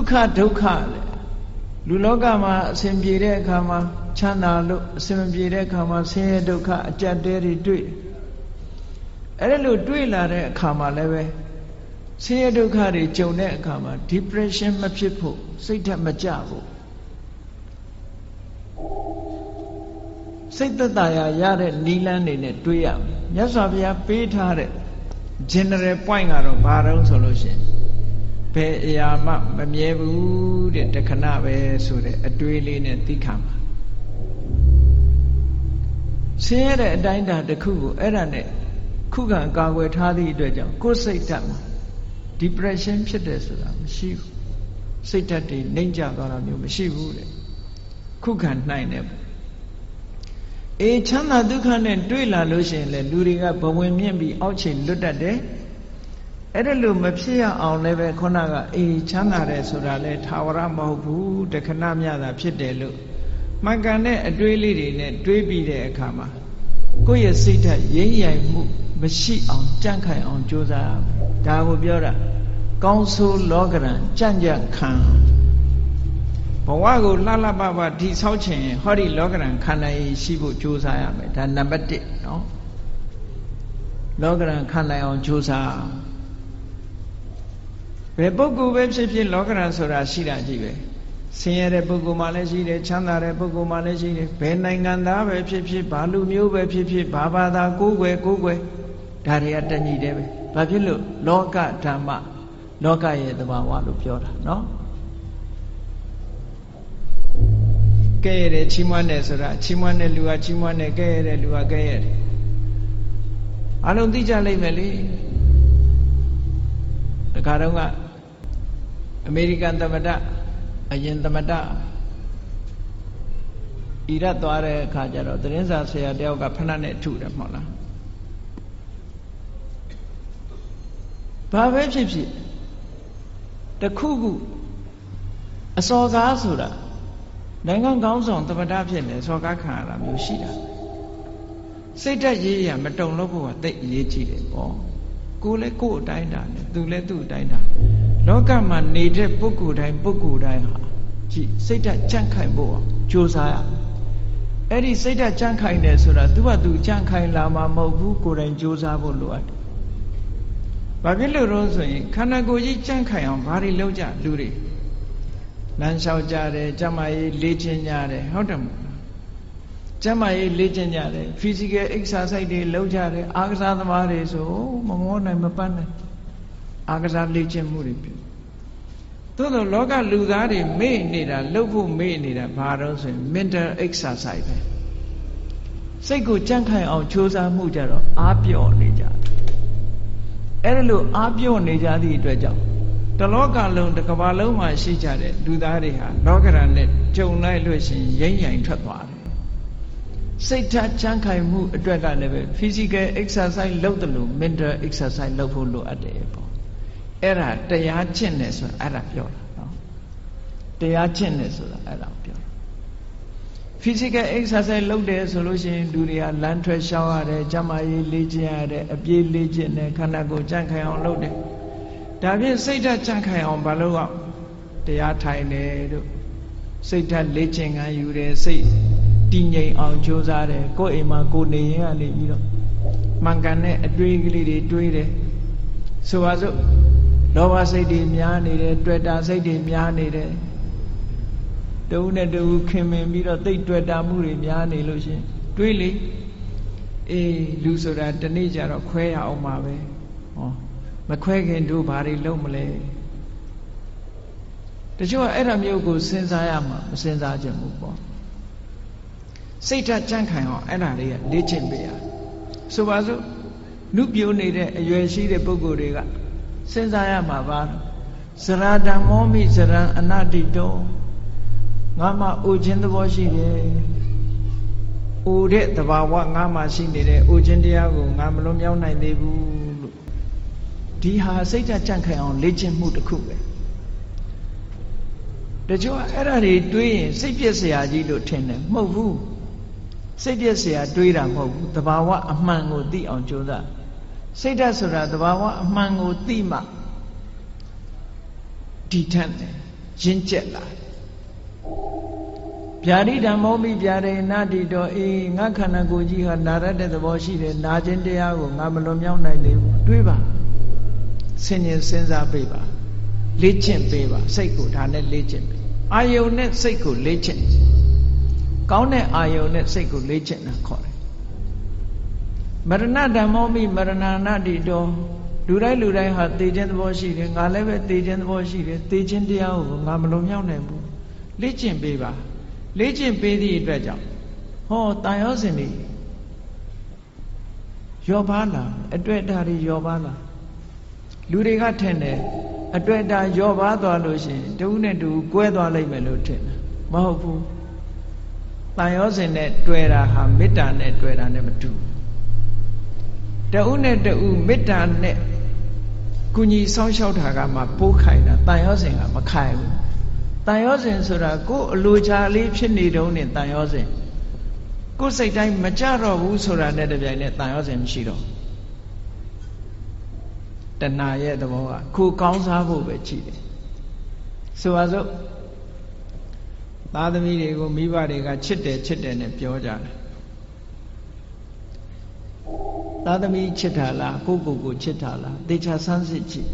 Dukha dukha Luloga ma sembire kama chana lo sembire kama se dukha ajaderi dui. Erelu dui la re kama leve. Se dukha ri jone kama depression ma phit pho siat that ma ja pho. Siat tataya ya de nilan ne ne dui ya. Myat Swa Bhuya pe tha de general point karo ba taung so lo shin. Be ya ma mye bu de takhana be so de atwei le ne thi kha ma. Sin ya de atain da takhu ko aida ne khu kan kawel tha thi atwet jaung ko siat that ma depression phit de soda mashi bu. Siat that de nain ja twa da myo mashi bu de. Khu kan nain ne. Chanda dukha ne dui la lo shin le lu ri ka bawin myin pi auk chain lut tat de. Eda lu ma phit ya aung le be khona ka chanda de soda le thawara ma hout bu takhana mya da phit de lo man kan ne atwei le de ne twei pi de akha ma ko ye siat that yin yai mu mashi aung jang khai aung josa ya me. Da ko pyo da kaung so lokaran jang jang khan Bawa ko lala baba di sao chen hori lokaran khanai shi pho josa ya me. Da number 1 no. Lokaran khanai aung josa. Be puggol be phit phit lokaran soda shi da ji be. Sin ya de puggol ma le shi de chanda de puggol ma le shi de be naingan da be phit phit ba lu myo be phit phit ba ba da ko kwe da de ya tat nyi de be. Ba phit lo loka dhamma loka ye tabawa lo pyo da no. Kaya de chimwane soda chimwane luwa chimwane kaya de luwa kaya de. Along ti ja lai me le. Takha taung ka American Tamada ayin Tamada Iraq twa de akha ja do tharin sa saya tayauk ka phana ne thu de mhot la. Ba be phit phit takhu ku asaw ka soda Nangan kaung song Tamada phit ne saw ka khan la myo shi da. Siat that ye ya ma taung lo pho wa thai aye ji de po. Ko le ko atain da ne tu le tu atain da. Loka ma ne de puggol dai ha ji siat that jang khai pho josa ya. Edi siat that jang khai ne soda tu wa tu jang khai la ma ma hout bu ko dai josa pho lo at. Ba phit lo ro so yin khana ko ji jang khai aung ba ri lou ja lu ri. Lan shao ja de jama ye le chin ja de hout da mo. Jama ye le chin ja de physical exercise de lou ja de akasa thama de so ma ngo nai ma pan nai. Akasa le chin mu ri pyu. Though loka lu da de me nida lou pho me nida ba taung so mental exercise be. Siat ko jang khai aung josa mu ja do a pyaw ne ja. Eda lo a pyaw ne ja thi atwet jaung Ta loka long the Kabalo ma shi jade, do that Lokaran net, Joe Night Lucian, Yang Tratwa. Sita Chankai mu a dragon level, physical exercise low the loop, mental exercise low for low at the airport. Era, they are chinless or Arab Yola. They are chinless or Arab Yola. Physical exercise low there solution, Duria, Lantra shower, Jamai, Legion, a Bie Legion, Kanago, Jankai on loaded. David Sita Jankai on Baloa. They are tiny. Sita Legion and you say. Tinye on Josare, go ema go ne and you know. Mangane a dwiggly dwide. So as Lova say the Miani, Dreda say the Miani. Don't do came and meet a date Dreda Muri Miani Lucian. Really? A loser at the nature of Quay on my way. Oh, McQuay can do body lomale. The show Adam Yogo since I am since I jump. Sita Jankai on Anaria, Lichin Bear. So was it? Nubio needed a USC de Bogorega. Since I am a bar, Sarada Momi Saran Anadito Nama Ujin the Washi. Ude the Bawa Nama Shinide, Ujin Diago, Namalomia Nebu. Diha Sita Jankai on Lichin Mutakube. The Joe Erari doing Sapia Jido Tene, Movu. Say this here, do it the Bawa a mango di on Joda. Say that's the Bawa a mango di ma. D10. ရင့်ကျက်လာဗျာဒိဓမ္မောမိဗျာဒိနာတိတောအေးငါခန္ဓာကိုယ်ကြီးဟာနာရတဲ့သဘောရှိတယ်နာခြင်းတရားကိုငါမလွန်မြောက်နိုင်သေးဘူးတွေးပါဆင်ញင်စဉ်းစားပေးပါလေ့ကျင့်ပေးပါစိတ်ကိုဒါနဲ့လေ့ကျင့်ပေးအာယုန်နဲ့စိတ်ကိုလေ့ကျင့်ကောင်းတဲ့အာယုန်နဲ့စိတ်ကိုလေ့ကျင့်တာခေါ်တယ်မရဏဓမ္မောမိမရဏနာတိတောလူတိုင်းဟာသိခြင်းသဘောရှိတယ်ငါလည်းပဲသိခြင်းသဘောရှိတယ်သိခြင်းတရားကိုငါမလွန်မြောက်နိုင်ဘူးလေ့ကျင့်ပေးပါလေ့ကျင့်ပေးသည့်အတွက်ကြောင့်ဟောတန်ရောစဉ်တွေရောပါလာအတွေ့အတာတွေရောပါလာလူတွေကထင်တယ်အတွေ့အတာရောပါသွားလို့ရှိရင်တဦးနဲ့တူကွဲသွားလိမ့်မယ်လို့ထင်တယ်မဟုတ်ဘူးတန်ရောစဉ်နဲ့တွေ့တာဟာမေတ္တာနဲ့တွေ့တာနဲ့မတူတဦးနဲ့တူမေတ္တာနဲ့ကုညီဆောင်းလျှောက်တာကမှပိုးခိုင်တာတန်ရောစဉ်ကမခိုင်ဘူးတန်ရောစဉ်ဆိုတာကိုယ်အလိုချလေးဖြစ်နေတုန်းနဲ့တန်ရောစဉ်ကိုယ်စိတ်တိုင်းမကြတော့ဘူးဆိုတာနဲ့တပြိုင်နက်တန်ရောစဉ်မရှိတော့တဏှာရဲ့သဘောကကိုယ်ကောင်းစားဖို့ပဲကြည့်တယ်ဆိုပါစို့သားသမီးတွေကိုမိဘတွေကချစ်တယ်နဲ့ပြောကြတယ်သားသမီးချစ်တာလားကိုယ်ချစ်တာလားသေချာဆန်းစစ်ကြည့်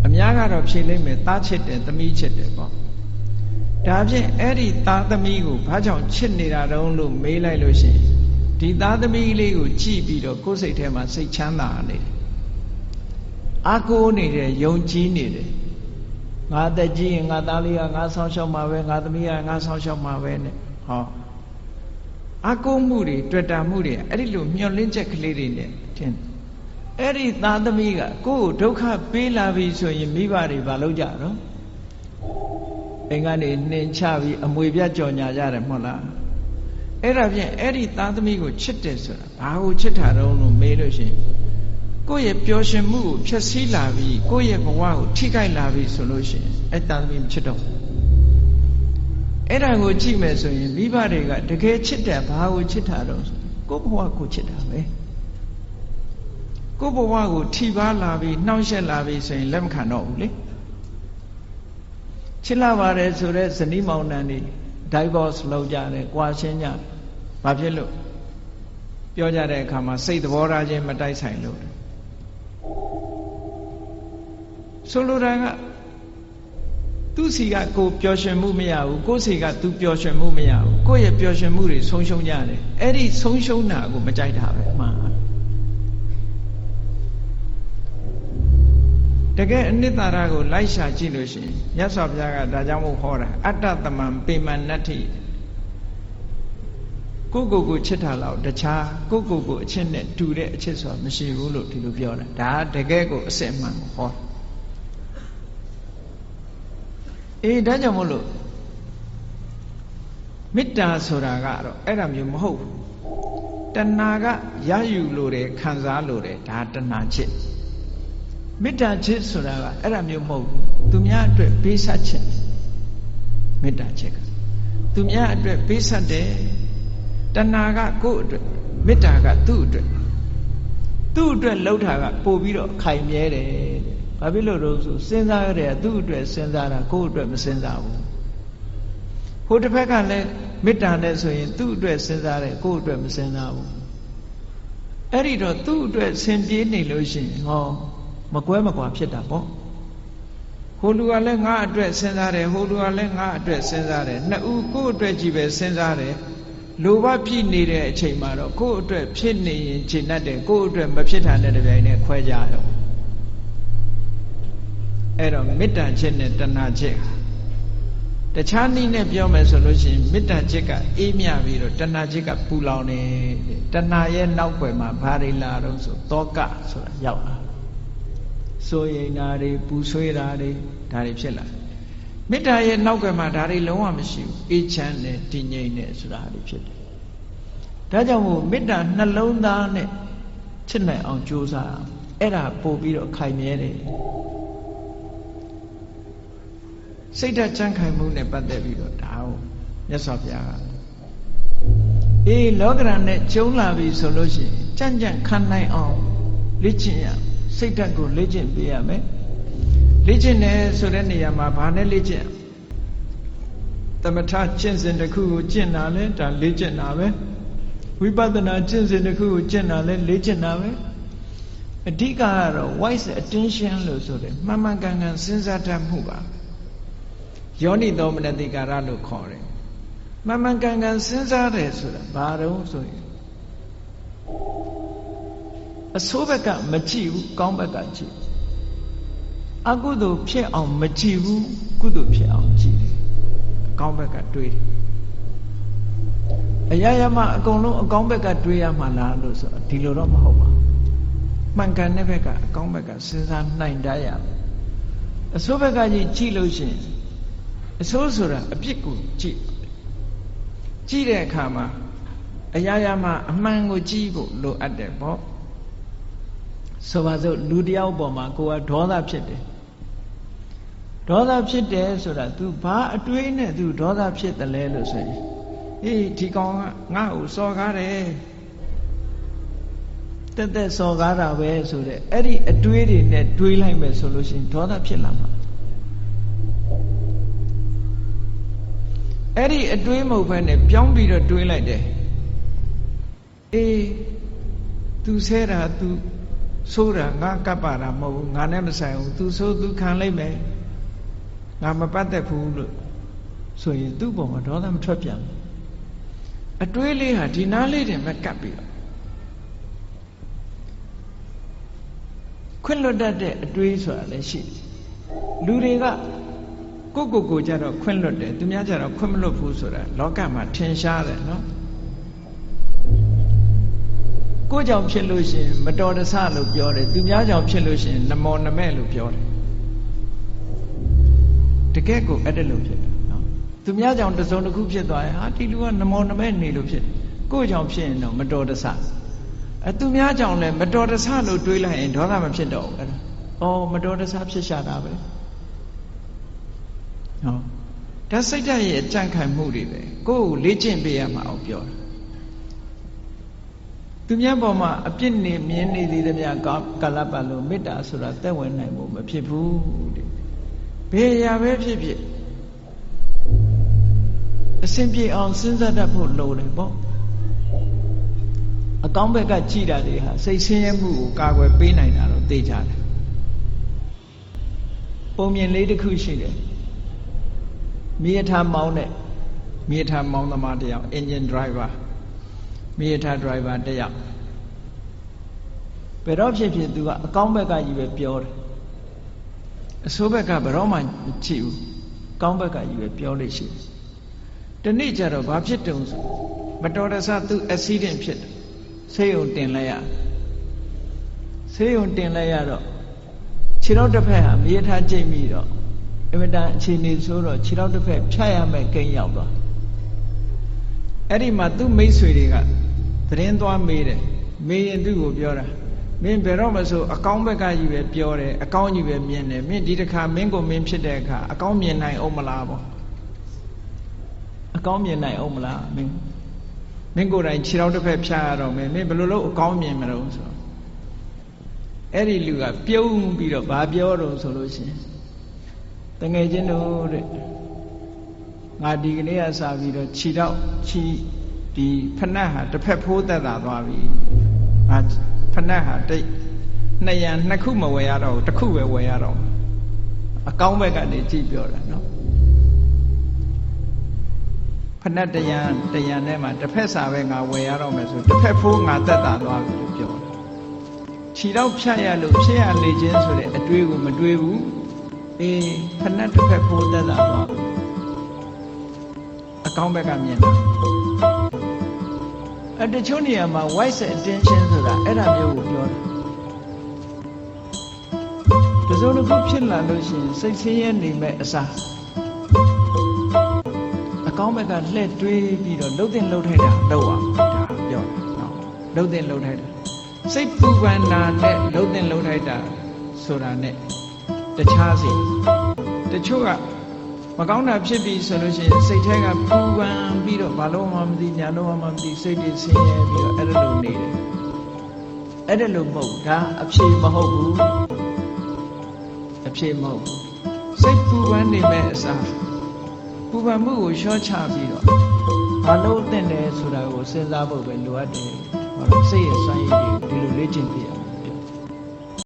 အများကတော့ဖြေလိုက်မယ်သားချစ်တယ်သမီးချစ်တယ်ပေါ့ဒါဖြင့်အဲ့ဒီသားသမီးကိုဘာကြောင့်ချစ်နေတာတုံးလို့မေးလိုက်လို့ရှိရင်ဒီသားသမီးလေးကိုကြည့်ပြီးတော့ကိုယ်စိတ်ထဲမှာစိတ်ချမ်းသာနေတယ်အာကိုးနေတယ်ယုံကြည်နေတယ်ငါတက်ကြီးရင်ငါသားလေးကငါဆောင်းရှောက်မှာပဲငါသမီးကငါဆောင်းရှောက်မှာပဲနဲ့ဟောအာကိုးမှုတွေတွေ့တာမှုတွေအဲ့ဒီလိုမျောလင်းချက်ကလေးတွေနဲ့ထင်အဲ့ဒီသားသမီးကကိုယ့်ကိုဒုက္ခပေးလာပြီဆိုရင်မိဘတွေဘာလုပ်ကြတော့အိမ်ကနေနှင်ချပြီးအမွေပြတ်ကြော်ညာကြတယ်မဟုတ်လားအဲ့ဒါဖြင့်အဲ့ဒီသားသမီးကိုချစ်တယ်ဆိုတာဘာကိုချစ်တာတော့လို့မေးလို့ရှိရင်ကိုယ့်ရဲ့ပျော်ရွှင်မှုကိုဖျက်ဆီးလာပြီးကိုယ့်ရဲ့ဘဝကိုထိခိုက်လာပြီးဆိုလို့ရှိရင်အဲ့သားသမီးမချစ်တော့ဘူးအဲ့ဒါကိုကြည့်မယ်ဆိုရင်မိဘတွေကတကယ်ချစ်တယ်ဘာကိုချစ်တာတော့ကိုယ့်ဘဝကိုချစ်တာပဲကိုယ့်ဘဝကိုထိပါလာပြီးနှောင့်ယှက်လာပြီးဆိုရင်လက်မခံတော့ဘူးလေချစ်လာပါတယ်ဆိုတော့ဇနီးမောင်နှံတွေ divorce လုပ်ကြတယ်၊ကွာရှင်းကြတယ်။ဘာဖြစ်လို့ပြောကြတဲ့အခါမှာစိတ်သဘောထားချင်းမတိုက်ဆိုင်လို့ဆိုလိုတာကသူ့စီကကိုပျော်ရွှင်မှုမရဘူးကိုယ့်စီကသူပျော်ရွှင်မှုမရဘူးကိုယ့်ရဲ့ပျော်ရွှင်မှုတွေဆုံးရှုံးကြတယ်အဲ့ဒီဆုံးရှုံးတာကိုမကြိုက်တာပဲအမှန်တကယ်အနိတ္တရာကိုလိုက်ရှာကြည့်လို့ရှိရင်မြတ်စွာဘုရားကဒါကြောင့်မို့ဟောတာအတ္တသမံပေမနတ္ထိကိုယ်ချစ်တာလောက်တခြားကိုယ်အချစ်နဲ့တူတဲ့အချစ်ဆိုတာမရှိဘူးလို့ဒီလိုပြောတာဒါတကယ်ကိုအစစ်အမှန်ကိုဟောဒါကြောင့်မို့လို့မေတ္တာဆိုတာကတော့အဲ့ဒါမျိုးမဟုတ်ဘူးတဏှာကရယူလို့တယ်ခံစားလို့တယ်ဒါတဏှာချစ်မေတ္တာချစ်ဆိုတာကအဲ့ဒါမျိုးမဟုတ်ဘူးသူများအတွက်ပေးဆက်ခြင်းမေတ္တာချစ်ကသူများအတွက်ပေးဆက်တယ်တဏှာကကိုယ့်အတွက်မေတ္တာကသူ့အတွက်လှုပ်တာကပို့ပြီးတော့ခိုင်မြဲတယ်ဘာဖြစ်လို့လို့ဆိုစဉ်းစားရတယ်သူ့အတွက်စဉ်းစားတာကိုယ့်အတွက်မစဉ်းစားဘူးဟိုတစ်ဖက်ကလည်းမေတ္တာနဲ့ဆိုရင်သူ့အတွက်စဉ်းစားတယ်ကိုယ့်အတွက်မစဉ်းစားဘူးအဲ့ဒီတော့သူ့အတွက်ဆင်ပြေးနေလို့ရှိရင်ဟောမကွဲမကွာဖြစ်တာပေါ့ဟိုလူကလည်းငါအတွက်စဉ်းစားတယ်ဟိုလူကလည်းငါအတွက်စဉ်းစားတယ်နှစ်ဦးကိုယ့်အတွက်ကြီးပဲစဉ်းစားတယ်လိုဘပြည့်နေတဲ့အချိန်မှာတော့ကိုယ့်အတွက်ဖြစ်နေရင်ခြေနဲ့တယ်ကိုယ့်အတွက်မဖြစ်တာနဲ့တပြိုင်နက်ခွဲကြရောအဲ့တော့မေတ္တာချစ်နဲ့တဏှာချစ်ဟာတခြားနည်းနဲ့ပြောမယ်ဆိုလို့ရှိရင်မေတ္တာချစ်ကအေးမြပြီးတော့တဏှာချစ်ကပူလောင်နေတဏှာရဲ့နောက်ွယ်မှာဘာတွေလာတော့ဆိုတောကဆိုတာရောက်လာစိုးရိမ်တာတွေပူဆွေးတာတွေဒါတွေဖြစ်လာမေတ္တာရဲ့နောက်ွယ်မှာဒါတွေလုံးဝမရှိဘူးအေးချမ်းတယ်တည်ငြိမ်တယ်ဆိုတာတွေဖြစ်တယ်ဒါကြောင့်မို့မေတ္တာနှလုံးသားနဲ့ချစ်နိုင်အောင်ကြိုးစားအဲ့ဒါပို့ပြီးတော့ခိုင်မြဲတယ်စိတ်ဓာတ်ကြံ့ခိုင်မှုနဲ့ပတ်သက်ပြီးတော့ဒါကိုမြတ်စွာဘုရားကလောကရန်နဲ့ကျုံလာပြီဆိုလို့ရှိရင်ကြံ့ကြံ့ခံနိုင်အောင်လေ့ကျင့်ရစိတ်ဓာတ်ကိုလေ့ကျင့်ပေးရမယ် လေ့ကျင့်တယ်ဆိုတဲ့နေရာမှာဘာနဲ့လေ့ကျင့်သမထကျင့်စဉ်တစ်ခုကိုကျင့်တာလဲဒါလေ့ကျင့်တာပဲဝိပဿနာကျင့်စဉ်တစ်ခုကိုကျင့်တာလဲလေ့ကျင့်တာပဲအဓိကကတော့ wise attention လို့ဆိုတယ်မှန်မှန်ကန်ကန်စဉ်းစားတတ်မှုပါယောနိသောမနတိကာရလို့ခေါ်တယ်မှန်မှန်ကန်ကန်စဉ်းစားတယ်ဆိုတာဘာတော့ဆိုရင်အဆိုးဘက်ကမကြည့်ဘူးကောင်းဘက်ကကြည့်အကုသိုလ်ဖြစ်အောင်မကြည့်ဘူးကုသိုလ်ဖြစ်အောင်ကြည့်တယ်အကောင်းဘက်ကတွေးတယ်အရာရာမှာအကုန်လုံးအကောင်းဘက်ကတွေးရမှာလားလို့ဆိုတော့ဒီလိုတော့မဟုတ်ပါဘူးမှန်ကန်တဲ့ဘက်ကအကောင်းဘက်ကစဉ်းစားနိုင်တတ်ရမယ်အဆိုးဘက်ကကြည့်လို့ရှိရင်အဆိုးဆိုတာအပြစ်ကိုကြည့်တဲ့အခါမှာအရာရာမှာအမှန်ကိုကြည့်ဖို့လိုအပ်တယ်ပေါ့ဆိုပါစို့လူတယောက်ပေါ်မှာကိုယ်ကဒေါသဖြစ်တယ်ဒေါသဖြစ်တယ်ဆိုတာ तू ဘာအတွေးနဲ့ तू ဒေါသဖြစ်တယ်လဲလို့ဆိုရင်အေးဒီကောင်ကငါ့ကိုစော်ကားတယ်တက်စော်ကားတာပဲဆိုတဲ့အဲ့ဒီအတွေးတွေနဲ့တွေးလိုက်မယ်ဆိုလို့ရှိရင်ဒေါသဖြစ်လာမှာအဲ့ဒီအတွေးမဟုတ်ဘဲနဲ့ပြောင်းပြီးတော့တွေးလိုက်တယ်အေး तू ဆဲတာ तू ဆိုးတာငါကပ်ပါတာမဟုတ်ဘူးငါနဲ့မဆိုင်ဘူး तू ဆိုး तू ခံလိုက်မယ်ငါမပတ်သက်ဘူးလို့ဆိုရင်သူ့ပုံမှာဒေါသမထွက်ပြန်ဘူးအတွေးလေးဟာဒီနားလေးတင်ပဲကပ်ပြီးတော့ခွင့်လွတ်တတ်တဲ့အတွေးဆိုတာလည်းရှိတယ်လူတွေကကိုကြတော့ခွင့်လွတ်တယ်သူများကြတော့ခွင့်မလွတ်ဘူးဆိုတာလောကမှာထင်ရှားတယ်နော်ကိုကြောင့်ဖြစ်လို့ရှိရင်မတော်တဆလို့ပြောတယ်သူများကြောင့်ဖြစ်လို့ရှိရင်နမောနမဲ့လို့ပြောတယ်တကယ်ကိုအဲ့ဒါလို့ဖြစ်တယ်နော်သူများကြောင့်တစုံတစ်ခုဖြစ်သွားရင်ဟာဒီလူကနမောနမဲ့နေလို့ဖြစ်တယ်ကိုကြောင့်ဖြစ်ရင်တော့မတော်တဆသူများကြောင့်လည်းမတော်တဆလို့တွေးလိုက်ရင်ဒေါသမဖြစ်တော့ဘူးအဲ့ဒါမတော်တဆဖြစ်ရှာတာပဲဟောဒါစိတ်ဓာတ်ရဲ့အကြံခံမှုတွေပဲကိုယ်ကိုလေ့ကျင့်ပေးရမှာအောင်ပြောတာသူများပေါ်မှာအပြစ်နေမြင်နေသေးတဲ့များကာလပတ်လို့မေတ္တာဆိုတာသက်ဝင်နိုင်ဖို့မဖြစ်ဘူးတဲ့ဘယ်ရာပဲဖြစ်ဖြစ်အစဉ်ပြေအောင်စဉ်းစားတတ်ဖို့လိုတယ်ပေါ့အကောင်းဘက်ကကြည်တာတွေဟာစိတ်ဆင်းရဲမှုကိုကာကွယ်ပေးနိုင်တာတော့သိကြတယ်ပုံမြင်လေးတစ်ခုရှိတယ်မြေထားမောင်းတဲ့မြေထားမောင်းသမားတယောက် engine driver မြေထား driver တယောက်ဘယ်တော့ဖြစ်ဖြစ်သူကအကောင်းဘက်ကကြီးပဲပြောတယ်အဆိုးဘက်ကဘယ်တော့မှမကြည့်ဘူးကောင်းဘက်ကကြီးပဲပြောလို့ရှိတယ်တနေ့ကျတော့ဘာဖြစ်တုံဆိုမတော်တဆသူ accident ဖြစ်တယ်ဆေးရုံတင်လိုက်ရဆေးရုံတင်လိုက်ရတော့ခြေထောက်တစ်ဖက်ဟာမြေထားကျိတ်ပြီးတော့အင်မတန်အခြေအနေဆိုတော့ခြေထောက်တစ်ဖက်ဖြတ်ရမယ်ကိန်းရောက်သွားအဲ့ဒီမှာသူ့မိတ်ဆွေတွေကသတင်းသွားမေးတယ်မေးရင်သူ့ကိုပြောတာမင်းဘယ်တော့မှဆိုအကောင်းဘက်ကကြီးပဲပြောတယ်အကောင်းကြီးပဲမြင်တယ်မင်းဒီတစ်ခါမင်းကိုမင်းဖြစ်တဲ့အခါအကောင်းမြင်နိုင်အောင်မလားပေါ့အကောင်းမြင်နိုင်အောင်မလားမင်းကိုယ်တိုင်ခြေထောက်တစ်ဖက်ဖြတ်ရတော့မင်းဘယ်လိုလုပ်အကောင်းမြင်မလို့ဆိုအဲ့ဒီလူကပြုံးပြီးတော့ဘာပြောတော့ဆိုလို့ရှိရင်တငယ်ချင်းတို့တဲ့ငါဒီကနေ့ကစပြီးတော့ခြေထောက်ဒီဖနက်ဟာတစ်ဖက်ဖိုးသက်သာသွားပြီငါဖနက်ဟာနှစ်ခုမဝယ်ရတော့ဘူးတစ်ခုပဲဝယ်ရတော့အကောင်းဘက်ကနေကြည့်ပြောတာနော်ဖနက်တရံထဲမှာတစ်ဖက်စာပဲငါဝယ်ရတော့မယ်ဆိုတစ်ဖက်ဖိုးငါသက်သာသွားပြီလို့ပြောတယ်ခြေထောက်ဖြတ်ရလို့ဖြစ်ရလေခြင်းဆိုတဲ့အတွေးကိုမတွေးဘူးအေးဖနက်တစ်ဖက်ဖိုးသက်သာသွားပြီအကောင်းဘက်ကမြင်တာတချို့နေရာမှာ wise attention ဆိုတာအဲ့ဒါမျိုးကိုပြောတာတစုံတစ်ခုဖြစ်လာလို့ရှိရင်စိတ်ဆင်းရဲနေမဲ့အစားအကောင်းဘက်ကလှည့်တွေးပြီးတော့လှုပ်တင်လှုပ်ထိုက်တာလုပ်အောင်ဒါပြောတာနော်လှုပ်တင်လှုပ်ထိုက်တာစိတ်ပူပန်တာနဲ့လှုပ်တင်လှုပ်ထိုက်တာဆိုတာနဲ့တခြားစီတချို့ကမကောင်းတာဖြစ်ပြီဆိုလို့ရှိရင်စိတ်ထဲကပူပန်ပြီးတော့ဘာလို့မှမသိညာလို့မှမသိစိတ်တွေဆင်းရဲပြီးတော့အဲ့ဒါလိုနေတယ်အဲ့ဒါလိုမဟုတ်ဒါအဖြေမဟုတ်ဘူးအ ဖြေမဟုတ်စိတ်ပူပန်နေမဲ့အစားပူပန်မှုကိုလျှော့ချပြီးတော့ဘာလို့သင့်တယ်ဆိုတာကိုစဉ်းစားဖို့ပဲလိုအပ်တယ်ဟောစိတ်ရဲ့စွမ်းရည်တွေဒီလိုလေ့ကျင့်ပြရ